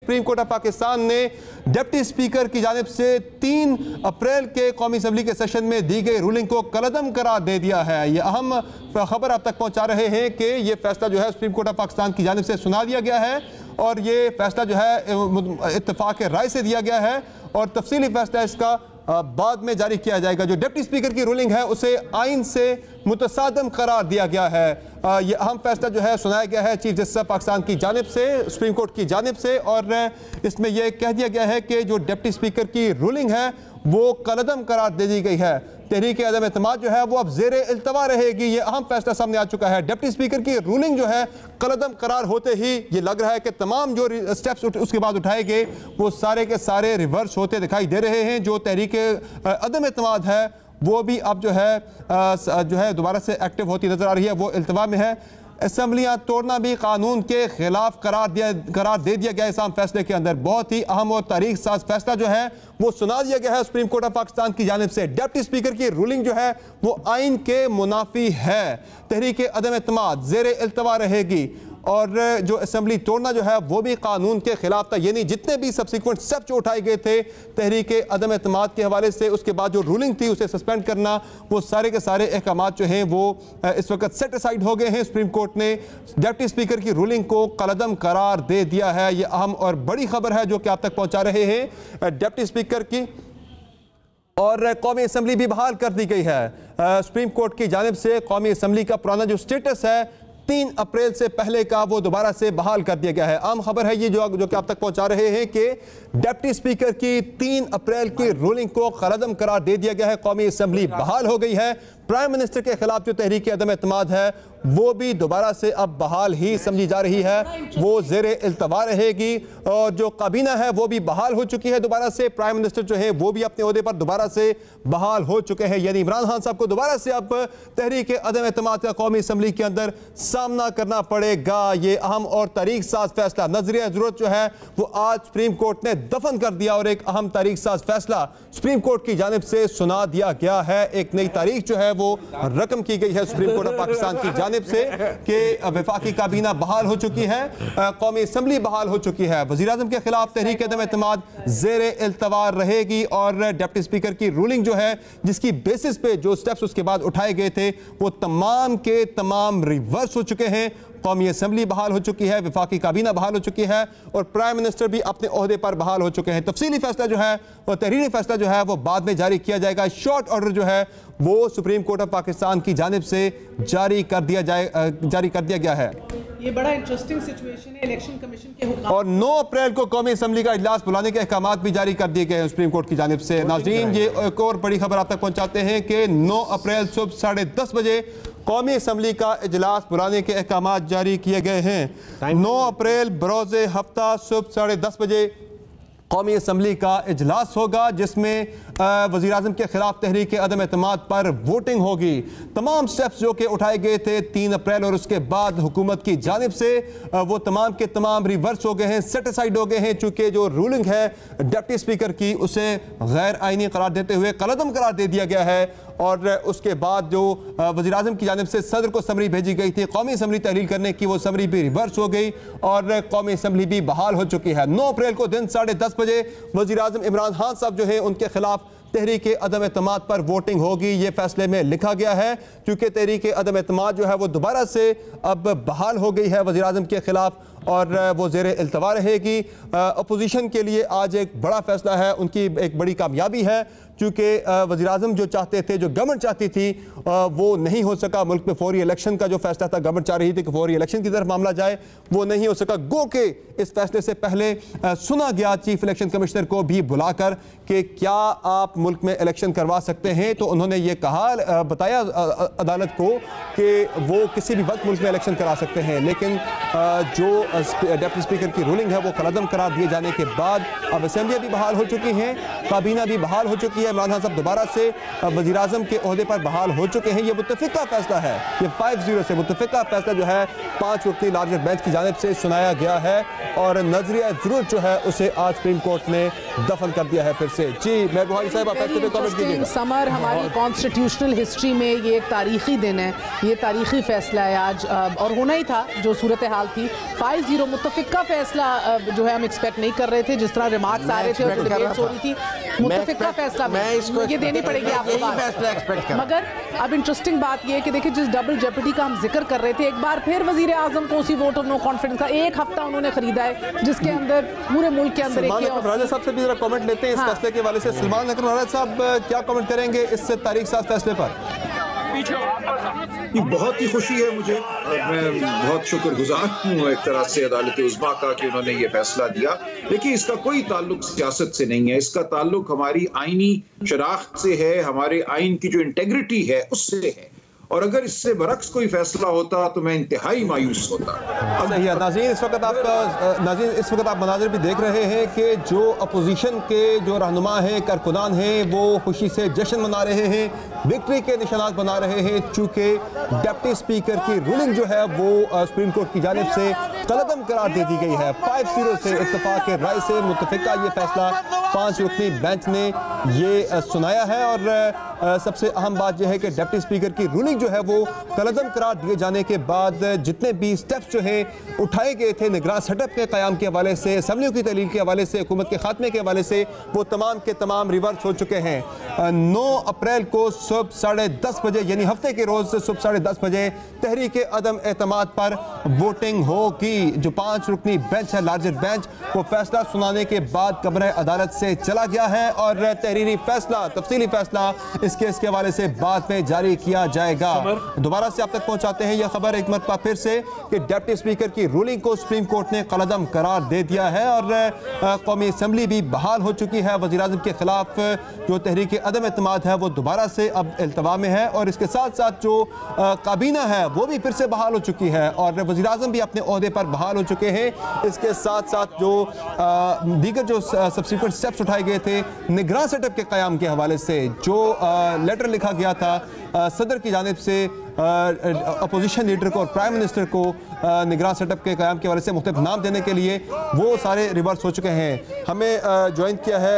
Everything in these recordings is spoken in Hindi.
सुप्रीम कोर्ट ऑफ पाकिस्तान ने डिप्टी स्पीकर की जानिब से 3 अप्रैल के कौमी असम्बली के सेशन में दी गई रूलिंग को कलअदम करार दे दिया है। ये अहम खबर आप तक पहुंचा रहे हैं कि ये फैसला जो है सुप्रीम कोर्ट ऑफ पाकिस्तान की जानिब से सुना दिया गया है और ये फैसला जो है इत्तेफाक राय से दिया गया है और तफसीली फैसला इसका बाद में जारी किया जाएगा। जो डिप्टी स्पीकर की रूलिंग है उसे आइन से मुतसादम करार दिया गया है। ये अहम फैसला जो है सुनाया गया है चीफ जस्टिस पाकिस्तान की जानिब से, सुप्रीम कोर्ट की जानिब से, और इसमें यह कह दिया गया है कि जो डिप्टी स्पीकर की रूलिंग है वो कलअदम करार दे दी गई है। तहरीक अदम एतमाद जो है वो अब ज़ेरे इल्तवा रहेगी। ये अहम फैसला सामने आ चुका है। डिप्टी स्पीकर की रूलिंग जो है कलअदम करार होते ही ये लग रहा है कि तमाम जो स्टेप्स उसके बाद उठाए गए वो सारे के सारे रिवर्स होते दिखाई दे रहे हैं। जो तहरीक अदम एतमाद है वो भी अब जो है दोबारा से एक्टिव होती नजर आ रही है, वो इल्तवा में है। असम्बलियाँ तोड़ना भी कानून के खिलाफ करार दे दिया गया इस आम फैसले के अंदर। बहुत ही अहम और तारीख साज फैसला जो है वो सुना दिया गया है सुप्रीम कोर्ट ऑफ पाकिस्तान की जानिब से। डिप्टी स्पीकर की रूलिंग जो है वो आइन के मुनाफी है। तहरीक अदम एतमाद ज़ेरे इल्तवा रहेगी और जो असम्बली तोड़ना जो है वो भी कानून के खिलाफ था। यानी जितने भी सब्सिक्वेंट स्टेप जो उठाए गए थे तहरीक अदम एतमाद के हवाले से, उसके बाद जो रूलिंग थी उसे सस्पेंड करना, वो सारे के सारे अहकामात जो हैं वो इस वक्त सेट असाइड हो गए हैं। सुप्रीम कोर्ट ने डिप्टी स्पीकर की रूलिंग को कलअदम करार दे दिया है। ये अहम और बड़ी खबर है जो कि आप तक पहुँचा रहे हैं डिप्टी स्पीकर की। और कौमी असम्बली भी बहाल कर दी गई है सुप्रीम कोर्ट की जानिब से। कौमी असम्बली का पुराना जो स्टेटस है 3 अप्रैल से पहले का वो दोबारा से बहाल कर दिया गया है। आम खबर है ये जो कि आप तक पहुंचा रहे हैं कि डिप्टी स्पीकर की 3 अप्रैल की रूलिंग को कलअदम करार दे दिया गया है। कौमी असम्बली बहाल हो गई है। प्राइम मिनिस्टर के खिलाफ जो तहरीक अदम एतमाद है वो भी दोबारा से अब बहाल ही समझी जा रही है, वो ज़ेरे इल्तवा रहेगी। और जो काबीना है वो भी बहाल हो चुकी है दोबारा से। प्राइम मिनिस्टर जो है वो भी अपने ओहदे पर दोबारा से बहाल हो चुके हैं। यानी इमरान खान साहब को दोबारा से अब तहरीक अदम एतमाद का कौमी असम्बली के अंदर सामना करना पड़ेगा। ये अहम और तारीख साज फैसला नजरिया ज़रूरत जो है वो आज सुप्रीम कोर्ट ने दफन कर दिया और एक अहम तारीख साज फैसला सुप्रीम कोर्ट की जानिब से सुना दिया गया है। एक नई तारीख जो है वो रकम की गई है सुप्रीम कोर्ट ऑफ पाकिस्तान की जानिब से कि वफाकी काबीना बहाल हो चुकी है, कौमी असम्बली बहाल हो चुकी है। वज़ीर आज़म के खिलाफ तहरीक अदम एतमाद ज़ेरे इल्तवा रहेगी और डिप्टी स्पीकर की रूलिंग जो है जिसकी बेसिस पे जो स्टेप्स उसके बाद उठाए गए थे वो तमाम के तमाम रिवर्स हो चुके हैं। कौमी असम्बली बहाल हो चुकी है, वफाकी काबीना बहाल हो चुकी है और प्राइम मिनिस्टर भी अपने ओहदे पर बहाल हो चुके हैं। तफसीली फैसला जो है वो तहरीरी फैसला जो है वो बाद में जारी किया जाएगा। शॉर्ट ऑर्डर जो है वो सुप्रीम कोर्ट ऑफ पाकिस्तान की जानिब से जारी कर दिया गया है। ये बड़ा इंटरेस्टिंग सिचुएशन है। इलेक्शन कमीशन के हुक्म और 9 अप्रैल को कौमी असम्बली का इजलास बुलाने के अहकामात भी जारी कर दिए गए हैं सुप्रीम कोर्ट की जानिब से। नाज़रीन ये एक और बड़ी खबर आप तक पहुंचाते हैं कि 9 अप्रैल सुबह 10:30 बजे कौमी असम्बली का इजलास बुलाने के अहकामात जारी किए गए हैं। 9 अप्रैल बरोज़े हफ्ता सुबह 10:30 बजे कौमी असम्बली का इजलास होगा जिसमें वज़ीर आज़म के खिलाफ तहरीक अदम एतमाद पर वोटिंग होगी। तमाम स्टेप्स जो कि उठाए गए थे 3 अप्रैल और उसके बाद हुकूमत की जानिब से वो तमाम के तमाम रिवर्स हो गए हैं, सेट असाइड हो गए हैं। चूँकि जो रूलिंग है डिप्टी स्पीकर की उसे गैर आइनी करार देते हुए कलअदम करार दे दिया गया है और उसके बाद जो वज़ीर आज़म की जानिब से सदर को समरी भेजी गई थी कौमी असम्बली तहलील करने की, वो समरी भी रिवर्स हो गई और कौमी असम्बली भी बहाल हो चुकी है। 9 अप्रैल को दिन 10:30 बजे वज़ीर आज़म इमरान खान साहब जो है उनके खिलाफ तहरीक अदम एतमाद पर वोटिंग होगी। ये फैसले में लिखा गया है क्योंकि तहरीक अदम एतमाद जो है वो दोबारा से अब बहाल हो गई है वज़ीर आज़म के खिलाफ और वो ज़ेरे इल्तवा रहेगी। अपोजिशन के लिए आज एक बड़ा फैसला है, उनकी एक बड़ी कामयाबी है क्योंकि वज़ीर आज़म जो चाहते थे, जो गवर्नमेंट चाहती थी वो नहीं हो सका। मुल्क में फौरी इलेक्शन का जो फैसला था, गवर्नमेंट चाह रही थी कि फौरी इलेक्शन की तरफ मामला जाए, वो नहीं हो सका। गो के इस फैसले से पहले सुना गया चीफ इलेक्शन कमिश्नर को भी बुलाकर कि क्या आप मुल्क में इलेक्शन करवा सकते हैं, तो उन्होंने ये कहा, बताया अदालत को कि वो किसी भी वक्त मुल्क में इलेक्शन करा सकते हैं। लेकिन जो डिप्टी स्पीकर की रूलिंग है वो कलअदम करार दिए जाने के बाद अब असेंबलियाँ भी बहाल हो चुकी हैं, काबीना भी बहाल हो चुकी है। इमरान खान साहब दोबारा से वज़ीर आज़म के ओहदे पर बहाल हो चुके हैं। ये मुत्तफ़िका फैसला है, ये 5-0 से मुत्तफ़िका फैसला जो है 5 वक्ती लार्जर बेंच की जानिब से सुनाया गया है और नजरिया ज़रूरत जो है उसे आज सुप्रीम कोर्ट ने दफन कर दिया है फिर से। जी मैं बुहारी साहब आप समर, हमारी कॉन्स्टिट्यूशनल हिस्ट्री में ये एक तारीखी दिन है, ये तारीखी फैसला है आज और होना ही था जो सूरत हाल थी। 5 5-0 मुत्तफिका फैसला जो है हम एक्सपेक्ट नहीं कर रहे थे, जिस तरह रिमार्क्स आ रहे थे और डिबेट्स हो रही थी। मुत्तफिका फैसला ये देनी पड़ेगी आपको। मगर अब इंटरेस्टिंग बात ये है कि देखिए, जिस डबल जेपटी का हम जिक्र कर रहे थे, एक बार फिर वजीर आजम को उसी वोट ऑफ नो कॉन्फिडेंस का एक हफ्ता उन्होंने खरीदा है, जिसके अंदर पूरे मुल्क के अंदर राजा साहब से भी जरा कमेंट लेते हैं इस फैसले के हवाले से। सलमान अकरम राजा साहब क्या कमेंट करेंगे इस तारीख साथ फैसले पर? बहुत ही खुशी है मुझे और मैं बहुत शुक्रगुजार हूँ एक तरह से अदालत उज़्मा का कि उन्होंने ये फैसला दिया। देखिए, इसका कोई ताल्लुक सियासत से नहीं है, इसका ताल्लुक हमारी आईनी शनाख्त से है, हमारे आइन की जो इंटेग्रिटी है उससे है। और अगर इससे बरक्स कोई फैसला होता तो मैं इंतहाई मायूस होता। सही है। नाज़रीन, इस वक्त आप मनाज़िर भी देख रहे हैं कि जो अपोजिशन के जो रहनुमा हैं, कारकुनान हैं, वो खुशी से जश्न मना रहे हैं, विक्ट्री के निशानात बना रहे हैं, चूँकि डिप्टी स्पीकर की रूलिंग जो है वो सुप्रीम कोर्ट की जानिब से कलअदम करार दे दी गई है। 5-0 से इत्तफाक के राय से मुत्तफिका ये फैसला 5 रुकनी बेंच ने ये सुनाया है। और सबसे अहम बात यह है कि डिप्टी स्पीकर की रूलिंग जो है वो कलअदम करार दिए जाने के बाद जितने भी स्टेप्स जो है उठाए गए थे निगरान सेटअप के क़याम के हवाले से, असम्बलियों की तहलील के हवाले से, हुकूमत के खात्मे के हवाले से, वो तमाम के तमाम रिवर्स हो चुके हैं। 9 अप्रैल को सुबह 10:30 बजे यानी हफ्ते के रोज़ सुबह 10:30 बजे तहरीक अदम एतमाद पर वोटिंग होगी। जो 5 रुकनी बेंच है, लार्जर बेंच, वो फैसला सुनाने के बाद कमरे अदालत से चला गया है और तहरीरी फैसला, तफसीली फैसला इस केस के हवाले से बाद में जारी किया जाएगा। दोबारा से आप तक पहुंचाते हैं यह खबर एक मरतबा फिर से कि डिप्टी स्पीकर की रूलिंग को सुप्रीम कोर्ट ने कलअदम करार दे दिया है और कौमी असम्बली भी बहाल हो चुकी है। वज़ीर आज़म के खिलाफ जो तहरीक अदम एतमाद है वो दोबारा से अब इल्तवा में है और इसके साथ साथ जो काबीना है वो भी फिर से बहाल हो चुकी है और वज़ीर आज़म भी अपने ओहदे पर बहाल हो चुके हैं। इसके साथ साथ जो दीगर जो सब्सिक्वेंट स्टेप्स उठाए गए थे निगरान सेटअप के क़याम के हवाले से, जो लेटर लिखा गया था सदर की जानिब से अपोजिशन लीडर को और प्राइम मिनिस्टर को निगरान सेटअप के क़याम के हवाले से मुख्तलिफ नाम देने के लिए, वो सारे रिवर्स हो चुके हैं। हमें ज्वाइन किया है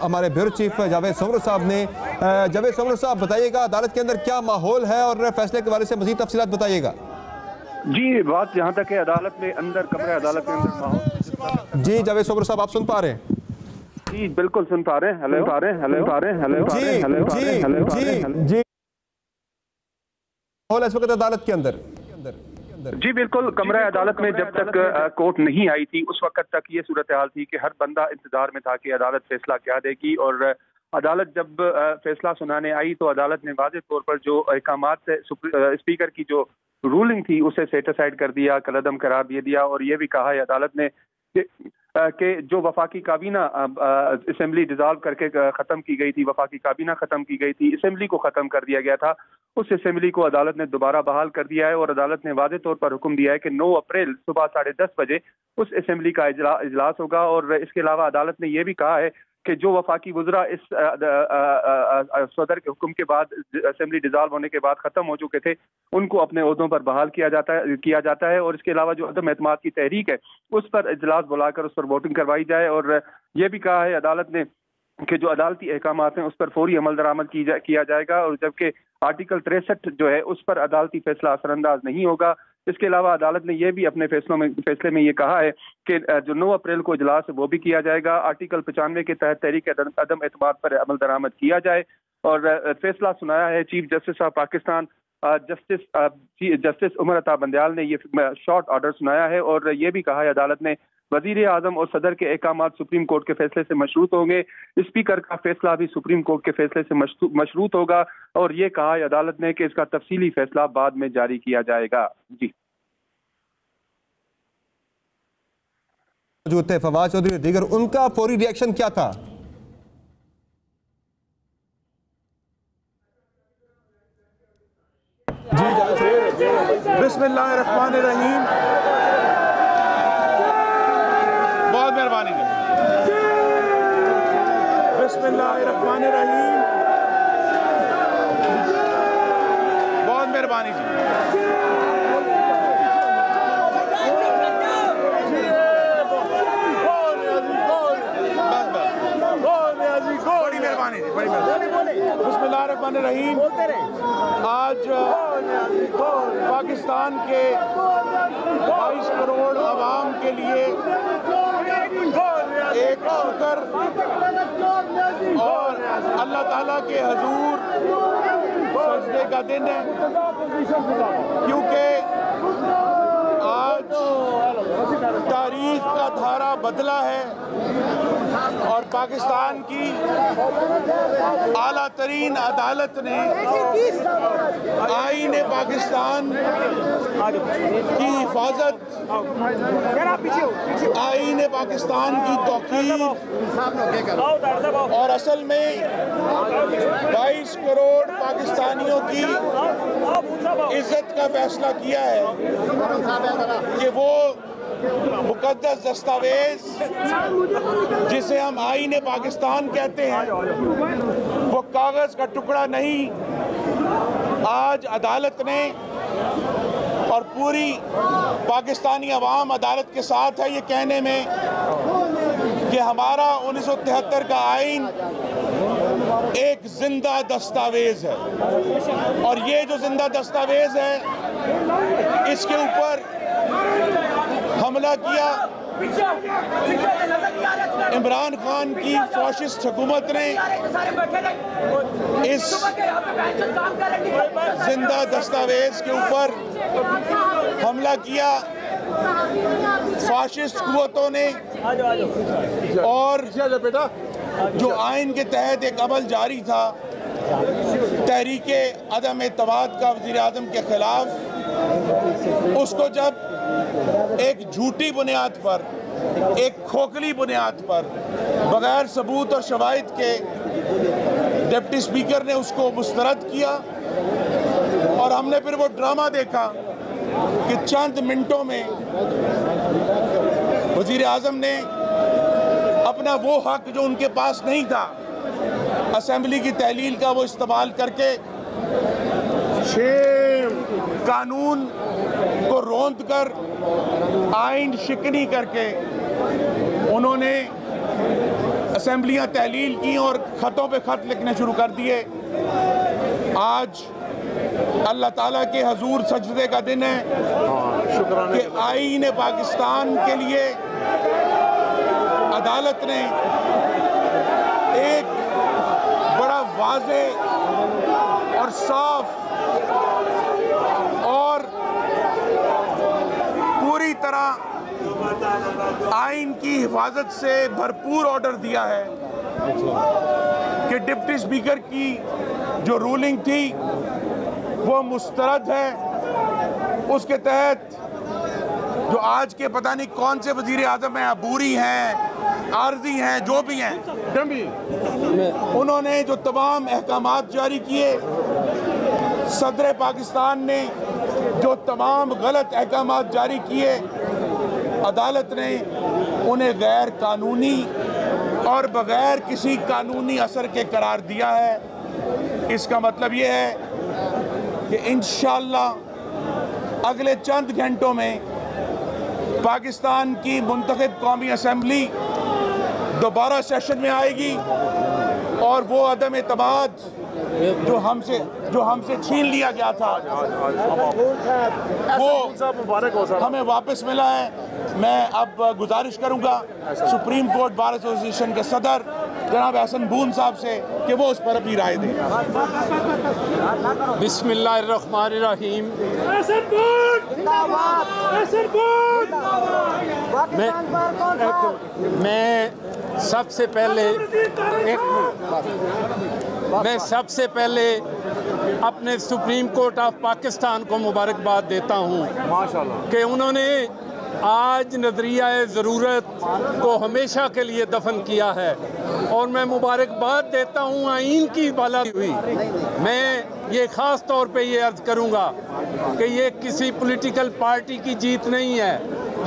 हमारे ब्यूरो चीफ जावेद समरो साहब ने। जावेद समरो साहब, बताइएगा अदालत के अंदर क्या माहौल है और फैसले के हवाले से मज़ीद तफसीलात बताइएगा। जी, बात जहाँ तक है अदालत में अंदर, कमरे अदालत के अंदर माहौल। जी जावेद समरो साहब, आप सुन पा रहे हैं? जी बिल्कुल सुन पा रहे हैं। हेलो पा रहे हैं, हेलो पा रहे हैं, हेलो जी जी इस वक्त अदालत के अंदर। जी बिल्कुल, कमरा अदालत में जब तक कोर्ट नहीं आई थी उस वक्त तक ये सूरत हाल थी कि हर बंदा इंतजार में था कि अदालत फैसला क्या देगी। और अदालत जब फैसला सुनाने आई तो अदालत ने वाज़ेह तौर पर जो अहकामात से स्पीकर की जो रूलिंग थी उसे सेटिसाइड कर दिया, कलअदम करार दे दिया। और ये भी कहा है अदालत ने कि जो वफाकी काबीना असेंबली डिज़ाल्व करके ख़त्म की गई थी, वफाकी काबीना ख़त्म की गई थी, असेंबली को ख़त्म कर दिया गया था, उस असेंबली को अदालत ने दोबारा बहाल कर दिया है। और अदालत ने वाज़ेह तौर पर हुक्म दिया है कि 9 अप्रैल सुबह 10:30 बजे उस असेंबली का इजलास होगा। और इसके अलावा अदालत ने यह भी कहा है कि जो वफाकी वज़रा इस सदर के हुक्म के बाद असेंबली डिज़ाल्व होने के बाद ख़त्म हो चुके थे उनको अपने ओहदों पर बहाल किया जाता है। और इसके अलावा जो अदम एतमाद की तहरीक है उस पर इजलास बुलाकर उस पर वोटिंग करवाई जाए। और यह भी कहा है अदालत ने कि जो अदालती अहकामात हैं उस पर फौरी अमल दरामद किया जाएगा। और जबकि आर्टिकल 63 जो है उस पर अदालती फैसला असरअंदाज नहीं होगा। इसके अलावा अदालत ने यह भी अपने फैसले में ये कहा है कि जो 9 अप्रैल को इजलास है वो भी किया जाएगा। आर्टिकल 95 के तहत तहरीक अदम एतमाद पर अमल दरामद किया जाए। और फैसला सुनाया है chief justice of Pakistan justice Umar Ata Bandial ने ये शॉर्ट ऑर्डर सुनाया है। और ये भी कहा है अदालत ने वजीर आजम और सदर के अहकामात सुप्रीम कोर्ट के फैसले से मशरूत होंगे, स्पीकर का फैसला भी सुप्रीम कोर्ट के फैसले से मशरूत होगा। और ये कहा है अदालत ने कि इसका तफसीली फैसला बाद में जारी किया जाएगा। जी जो थे फवाद चौधरी दीगर, उनका फौरी रिएक्शन क्या था? बिस्मिल्लाहिर्रहमानिर्रहीम। बहुत मेहरबानी जी। बिस्मिल्लाहिर्रहमानिर्रहीम। बहुत मेहरबानी जी। बड़ी मेहरबानी जी, बड़ी मेहरबानी। बिस्मिल्लाहिर्रहमानिर्रहीम। आज पाकिस्तान के 22 करोड़ आवाम के लिए एक शुक्र और अल्लाह ताला के हजूर सजदे का दिन है, क्योंकि आज तारीख का धारा बदला है और पाकिस्तान की आला तरीन अदालत ने आईन पाकिस्तान की हिफाजत, आईन पाकिस्तान की तौकीर और असल में 22 करोड़ पाकिस्तानियों की इज्जत का फैसला किया है कि वो मुकद्दस दस्तावेज जिसे हम आईन पाकिस्तान कहते हैं, वो कागज का टुकड़ा नहीं, आज अदालत ने और पूरी पाकिस्तानी अवाम अदालत के साथ है ये कहने में कि हमारा 1973 का आईन एक जिंदा दस्तावेज है और ये जो जिंदा दस्तावेज है इसके ऊपर हमला किया इमरान खान की फाशिस्ट हुकूमत ने। इस जिंदा दस्तावेज के ऊपर हमला किया फाशिस्ट कुव्वतों ने और जो आइन के तहत एक अमल जारी था तहरीके अदम एतमाद का वज़ीर आज़म के खिलाफ, उसको जब एक झूठी बुनियाद पर, एक खोखली बुनियाद पर, बगैर सबूत और शवाहिद के डिप्टी स्पीकर ने उसको मुस्तरद किया और हमने फिर वो ड्रामा देखा कि चंद मिनटों में वज़ीर आज़म ने अपना वो हक जो उनके पास नहीं था असेंबली की तहलील का, वो इस्तेमाल करके कानून को रौंद कर आइन शिकनी करके उन्होंने असेंबलियां तहलील की और ख़तों पे ख़त लिखने शुरू कर दिए। आज अल्लाह ताला के हजूर सजदे का दिन है कि आईन पाकिस्तान के लिए अदालत ने एक बड़ा वाज़े और साफ और पूरी तरह आइन की हिफाजत से भरपूर ऑर्डर दिया है कि डिप्टी स्पीकर की जो रूलिंग थी वो मुस्तरद है। उसके तहत जो आज के पता नहीं कौन से वजीर आज़म हैं, अबूरी हैं, आर्जी हैं, जो भी हैं, उन्होंने जो तमाम अहकामात जारी किए, सदर पाकिस्तान ने जो तमाम गलत अहकामात जारी किए, अदालत ने उन्हें गैर कानूनी और बगैर किसी कानूनी असर के करार दिया है। इसका मतलब ये है कि इंशाअल्लाह अगले चंद घंटों में पाकिस्तान की मुंतखब कौमी असम्बली दोबारा सेशन में आएगी और वो अदम एतमाद जो हमसे छीन लिया गया था वो हमें वापस मिला है। मैं अब गुजारिश करूंगा सुप्रीम कोर्ट बार एसोसिएशन के सदर जनाब हसन बून साहब से कि वो उस पर अपनी राय दें। बिस्मिल्लाहिर्रहमानिर्रहीम। मैं सबसे पहले अपने सुप्रीम कोर्ट ऑफ पाकिस्तान को मुबारकबाद देता हूँ कि उन्होंने आज नज़रिया ज़रूरत को हमेशा के लिए दफन किया है और मैं मुबारकबाद देता हूँ आइन की बाला हुई। मैं ये ख़ास तौर पे ये अर्ज़ करूँगा कि ये किसी पॉलिटिकल पार्टी की जीत नहीं है,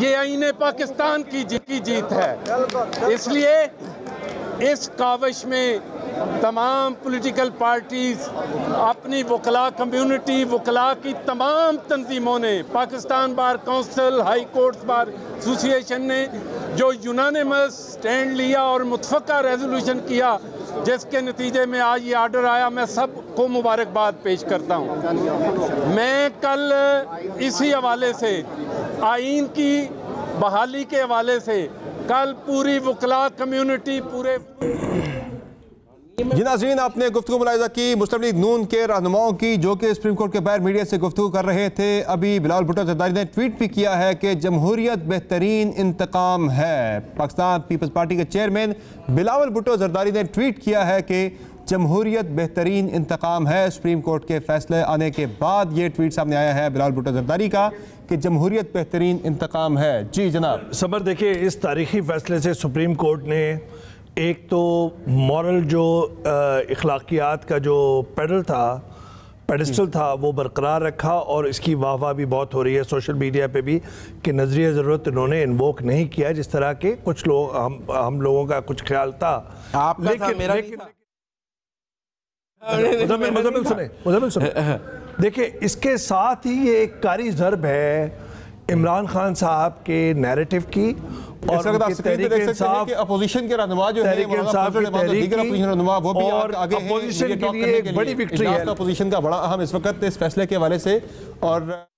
ये आइन पाकिस्तान की जीत है। इसलिए इस काविश में तमाम पॉलिटिकल पार्टीज़, अपनी वकला कम्युनिटी, वकला की तमाम तंजीमों ने, Pakistan bar council, high courts bar association ने जो यूनानिमस स्टैंड लिया और मुतफ़क़ा रेजोल्यूशन किया, जिसके नतीजे में आज ये आर्डर आया, मैं सबको मुबारकबाद पेश करता हूँ। मैं कल इसी हवाले से आइन की बहाली के हवाले से कल पूरी वकला कम्युनिटी पूरे जी नाज़रीन, आपने गुफ्तगू मुलाहिज़ा की मुस्लिम लीग नून के रहनुमाओं की जो कि सुप्रीम कोर्ट के बाहर मीडिया से गुफ्तगू कर रहे थे। अभी बिलावल भुट्टो ज़रदारी ने ट्वीट भी किया है कि जमहूरियत बेहतरीन इंतकाम है। पाकिस्तान पीपल्स पार्टी के चेयरमैन बिलावल भुट्टो ज़रदारी ने ट्वीट किया है कि जमहूरियत बेहतरीन इंतकाम है। सुप्रीम कोर्ट के फैसले आने के बाद ये ट्वीट सामने आया है बिलावल भुट्टो ज़रदारी का कि जमहूरियत बेहतरीन इंतकाम है। जी जनाब। समर, देखिए, इस तारीखी फैसले से सुप्रीम कोर्ट ने एक तो मॉरल जो अखलाकियात का जो पेडिस्टल था वो बरकरार रखा, और इसकी वाह भी बहुत हो रही है सोशल मीडिया पे भी कि नजरिया ज़रूरत इन्होंने इन्वोक नहीं किया जिस तरह के कुछ लोग हम लोगों का कुछ ख्याल था। मुज़म्मिल सुने, देखिए, इसके साथ ही ये एक कारी ज़र्ब है इमरान खान साहब के नैरेटिव की, और अपोजिशन के रहनुमा जो है अपोजिशन के लिए एक बड़ी विक्ट्री है। अपोजिशन का बड़ा अहम इस वक्त इस फैसले के हवाले से। और